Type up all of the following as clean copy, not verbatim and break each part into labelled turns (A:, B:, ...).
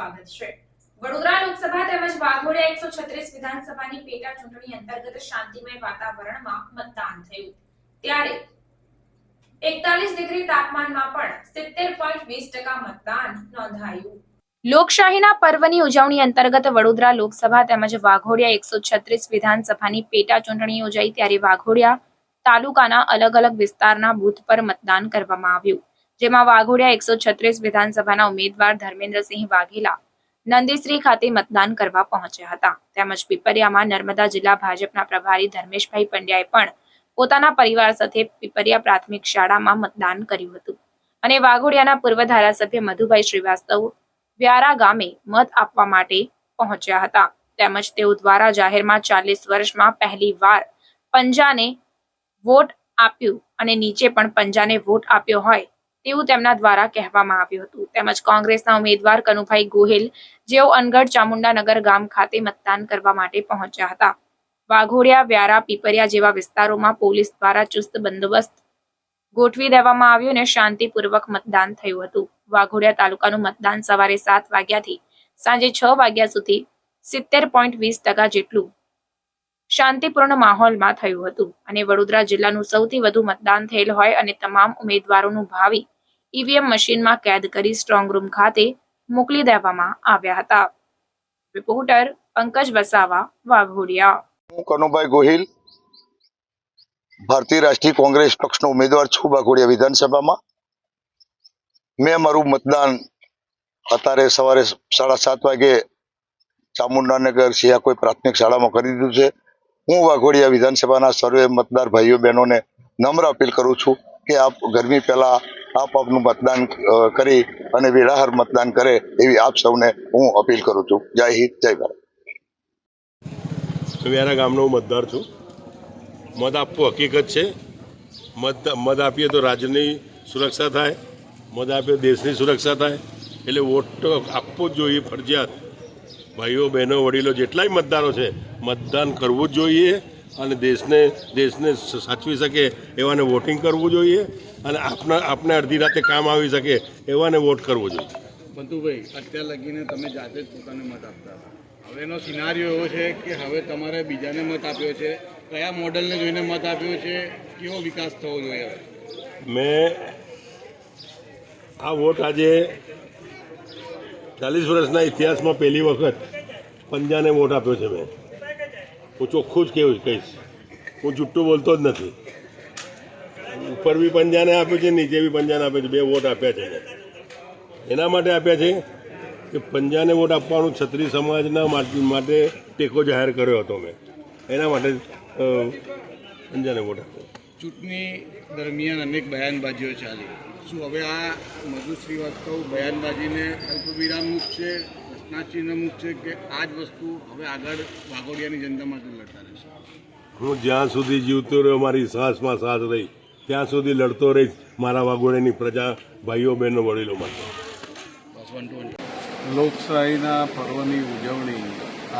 A: સ્વાગત છે। વડોદરા લોકસભા તેમજ વાઘોડિયા 136 વિધાનસભાની પેટા ચૂંટણી અંતર્ગત શાંતિમય વાતાવરણમાં મતદાન થયું, ત્યારે 41 ડિગ્રી તાપમાનમાં પણ 70.20% મતદાન નોંધાયું। લોકશાહીના પર્વની ઉજવણી અંતર્ગત વડોદરા લોકસભા તેમજ વાઘોડિયા 136 વિધાનસભાની પેટા ચૂંટણી યોજાઈ, ત્યારે વાઘોડિયા તાલુકાના અલગ અલગ વિસ્તારના બૂથ પર મતદાન કરવામાં આવ્યું, જેમાં વાઘોડિયા 136 વિધાનસભાના ઉમેદવાર ધર્મેન્દ્રસિંહ વાઘેલા નંદીશ્રી ખાતે મતદાન કરવા પહોંચ્યા હતા। તેમજ પીપરિયામાં નર્મદા જિલ્લા ભાજપના પ્રભારી ધર્મેશભાઈ પંડ્યાએ પણ પોતાના પરિવાર સાથે પીપરિયા પ્રાથમિક શાળામાં મતદાન કર્યું હતું અને વાઘોડિયાના પૂર્વ ધારાસભ્ય મધુભાઈ શ્રીવાસ્તવ વ્યારા ગામે મત આપવા માટે પહોંચ્યા હતા। તેમજ તેઓ દ્વારા જાહેરમાં 40 વર્ષમાં પહેલી વાર પંજાને વોટ આપ્યું અને નીચે પણ પંજાને વોટ આપ્યો હોય તેવું તેમના દ્વારા કહેવામાં આવ્યું હતું। તેમજ કોંગ્રેસના ઉમેદવાર કનુભાઈ ગોહિલ જેઓ અનગઢ ચામુંડાનગર ગામ ખાતે મતદાન કરવા માટે પહોંચ્યા હતા। વાઘોડિયા, વ્યારા, પીપરિયા જેવા વિસ્તારોમાં પોલીસ દ્વારા ચુસ્ત બંદોબસ્ત ગોઠવી દેવામાં આવ્યો અને શાંતિપૂર્વક મતદાન થયું હતું। વાઘોડિયા તાલુકાનું મતદાન સવારે 7 વાગ્યાથી સાંજે 6 વાગ્યા સુધી 70.20% જેટલું શાંતિપૂર્ણ માહોલમાં થયું હતું અને વડોદરા જિલ્લાનું સૌથી વધુ મતદાન થયેલ હોય અને તમામ ઉમેદવારોનું ભાવિ ઈવીએમ મશીનમાં કેદ કરી સ્ટ્રોંગ રૂમ ખાતે મોકલી દેવામાં આવ્યા હતા। રિપોર્ટર પંકજ વસાવા, વાઘોડિયા।
B: હું કનુભાઈ ગોહિલ, ભારતીય રાષ્ટ્રીય કોંગ્રેસ પક્ષનો ઉમેદવાર છું વાઘોડિયા વિધાનસભામાં। મેં મારું મતદાન અત્યારે સવારે 7:30 વાગે ચામુંડાનગર સિયા કોઈ પ્રાથમિક શાળામાં કરી દીધું છે। હું વાઘોડિયા વિધાનસભાના સર્વે મતદાર ભાઈઓ બહેનોને નમ્ર અપીલ કરું છું કે આપ ગરમી પહેલા આપનું મતદાન કરી અને વેળાસર મતદાન કરે એવી આપ સૌને હું અપીલ કરું છું। જય હિન્દ, જય ભારત।
C: વ્યારા ગામનો મતદાર છું। મત આપવું હકીકત છે। મત આપીએ તો રાજ્યની સુરક્ષા થાય, મત આપીએ તો દેશની સુરક્ષા થાય, એટલે વોટ તો આપવો જ જોઈએ, ફરજિયાત। ભાઈઓ, બહેનો, વડીલો જેટલાય મતદારો છે મતદાન કરવું જ જોઈએ અને દેશને સાચવી શકે એવાને વોટિંગ કરવું જોઈએ અને આપને અડધી રાતે કામ આવી શકે એવાને વોટ કરવો જોઈએ।
D: બંતુભાઈ, અત્યાર લગીને તમે જાતે જ પોતાને મત આપતા હતા, હવેનો સિનારીઓ એવો છે કે હવે તમારે બીજાને મત આપ્યો છે, કયા મોડલને જોઈને મત આપ્યો છે, કેવો વિકાસ થવો જોઈએ?
C: મેં આ વોટ આજે 40 વર્ષના ઇતિહાસમાં પહેલી વખત પંજાને વોટ આપ્યો છે। હું ચોખ્ખું જ કહીશ, હું જુઠ્ઠું બોલતો જ નથી। ઉપર બી પંજાને આપ્યો છે, નીચે બી પંજાને આપ્યો છે, 2 વોટ આપ્યા છે। એના માટે આપ્યા છે કે પંજાને વોટ આપવાનું ક્ષત્રિય સમાજના માટે ટેકો જાહેર કર્યો હતો મેં, એના માટે પંજાને વોટ આપ્યો।
D: ચૂંટણી દરમિયાન અનેક બયાનબાજીઓ ચાલી, શું હવે આ મધુ શ્રીવાસ્તવ બયાનબાજીને અલ્પવિરામ મૂકશે, પ્રશ્નાચિહ્ન મૂકશે કે આ જ વસ્તુ હવે આગળ વાઘોડિયાની જનતા માટે લડતા રહેશે?
C: હું જ્યાં સુધી જીવતો રહ્યો, મારી સાસમાં સાથ રહી, ત્યાં સુધી લડતો રહીશ મારા વાઘોડિયાની પ્રજા, ભાઈઓ, બહેનો, વડીલો માટે।
E: લોકશાહીના પર્વની ઉજવણી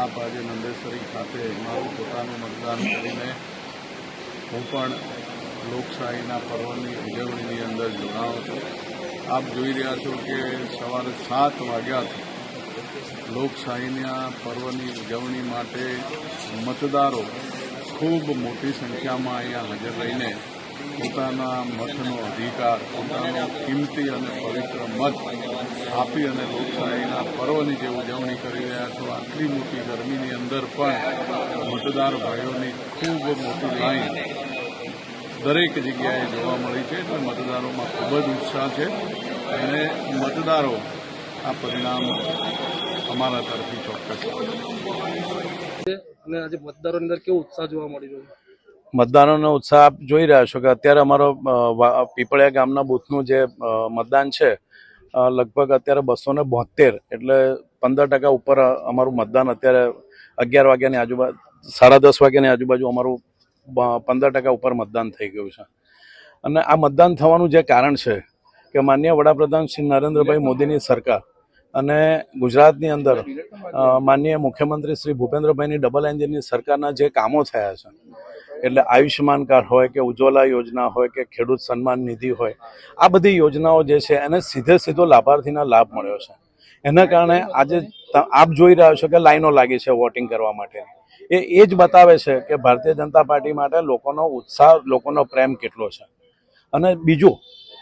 E: આપ આજે નંદેસરી ખાતે મારું પોતાનું મતદાન કરીને હું પણ લોકશાહીના પર્વની ઉજવણીની અંદર જોડાઉં છું। આપ જોઈ રહ્યા છો કે સવારે 7 વાગ્યાથી લોકશાહીના પર્વની ઉજવણી માટે મતદારો ખૂબ મોટી સંખ્યામાં અહીંયા હાજર રહીને પોતાના મતનો અધિકાર, પોતાનો કિંમતી અને પવિત્ર મત આપી અને લોકશાહીના પર્વની જે ઉજવણી કરી રહ્યા છો, આટલી મોટી ગરમીની અંદર પણ મતદાર ભાઈઓની ખૂબ મોટી લાઈન દરેક જગ્યાએ જોવા મળી છે, એટલે મતદારોમાં ખૂબ જ ઉત્સાહ છે અને મતદારો આ પરિણામ અમારા તરફથી ચોક્કસ
F: અને આજે મતદારોની અંદર કેવો ઉત્સાહ જોવા મળી રહ્યો છે?
E: મતદારોનો ઉત્સાહ આપ જોઈ રહ્યા છો કે અત્યારે અમારો પીપળિયા ગામના બૂથનું જે મતદાન છે લગભગ અત્યારે 272 એટલે 15% ઉપર અમારું મતદાન અત્યારે 11 વાગ્યાની આજુબાજુ 10:30 વાગ્યાની આજુબાજુ અમારું 15% ઉપર મતદાન થઈ ગયું છે। અને આ મતદાન થવાનું જે કારણ છે કે માનનીય વડાપ્રધાન શ્રી નરેન્દ્રભાઈ મોદીની સરકાર અને ગુજરાતની અંદર માનનીય મુખ્યમંત્રી શ્રી ભૂપેન્દ્રભાઈની ડબલ એન્જિનની સરકારના જે કામો થયા છે, એટલે આયુષ્યમાન કાર્ડ હોય કે ઉજ્જવલા યોજના હોય કે ખેડૂત સન્માન નિધિ હોય, આ બધી યોજનાઓ જે છે એને સીધો લાભાર્થીના લાભ મળ્યો છે। એના કારણે આજે આપ જોઈ રહ્યા છો કે લાઈનો લાગી છે વોટિંગ કરવા માટે. એ જ બતાવે છે કે ભારતીય જનતા પાર્ટી માટે લોકોનો ઉત્સાહ, લોકોનો પ્રેમ કેટલો છે. અને બીજું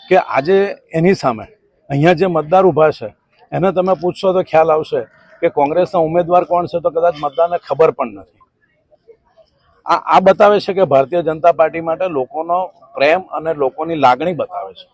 E: કે આજે એની સામે અહીંયા જે મતદાર ઊભા છે એને તમે પૂછશો તો ખ્યાલ આવશે કે કોંગ્રેસના ઉમેદવાર કોણ છે તો કદાચ મતદારને ખબર પણ નથી. આ બતાવે છે કે ભારતીય જનતા પાર્ટી માટે લોકોનો પ્રેમ અને લોકોની લાગણી બતાવે છે.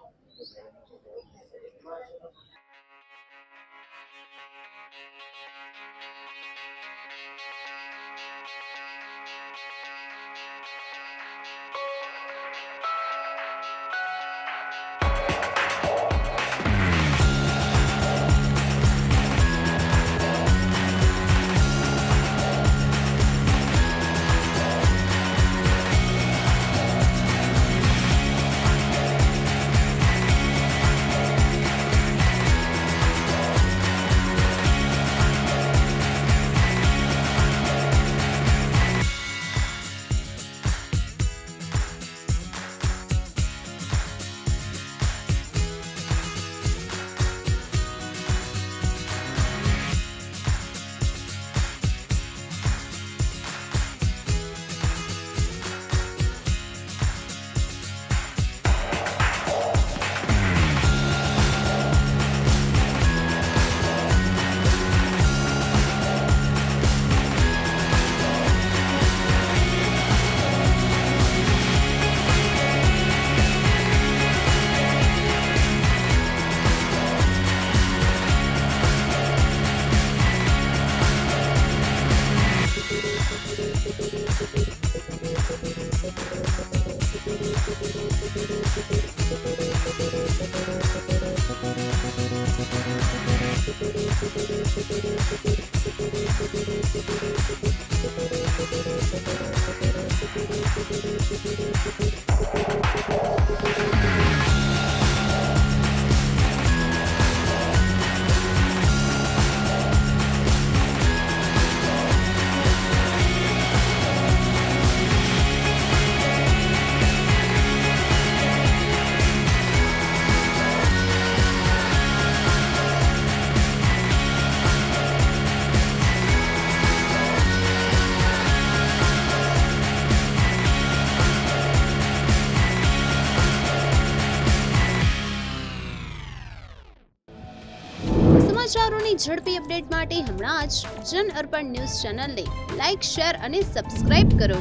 G: સમાચારોની ઝડપી અપડેટ માટે હમણાં જ જન અર્પણ ન્યૂઝ ચેનલને લાઇક, શેર અને સબસ્ક્રાઇબ કરો.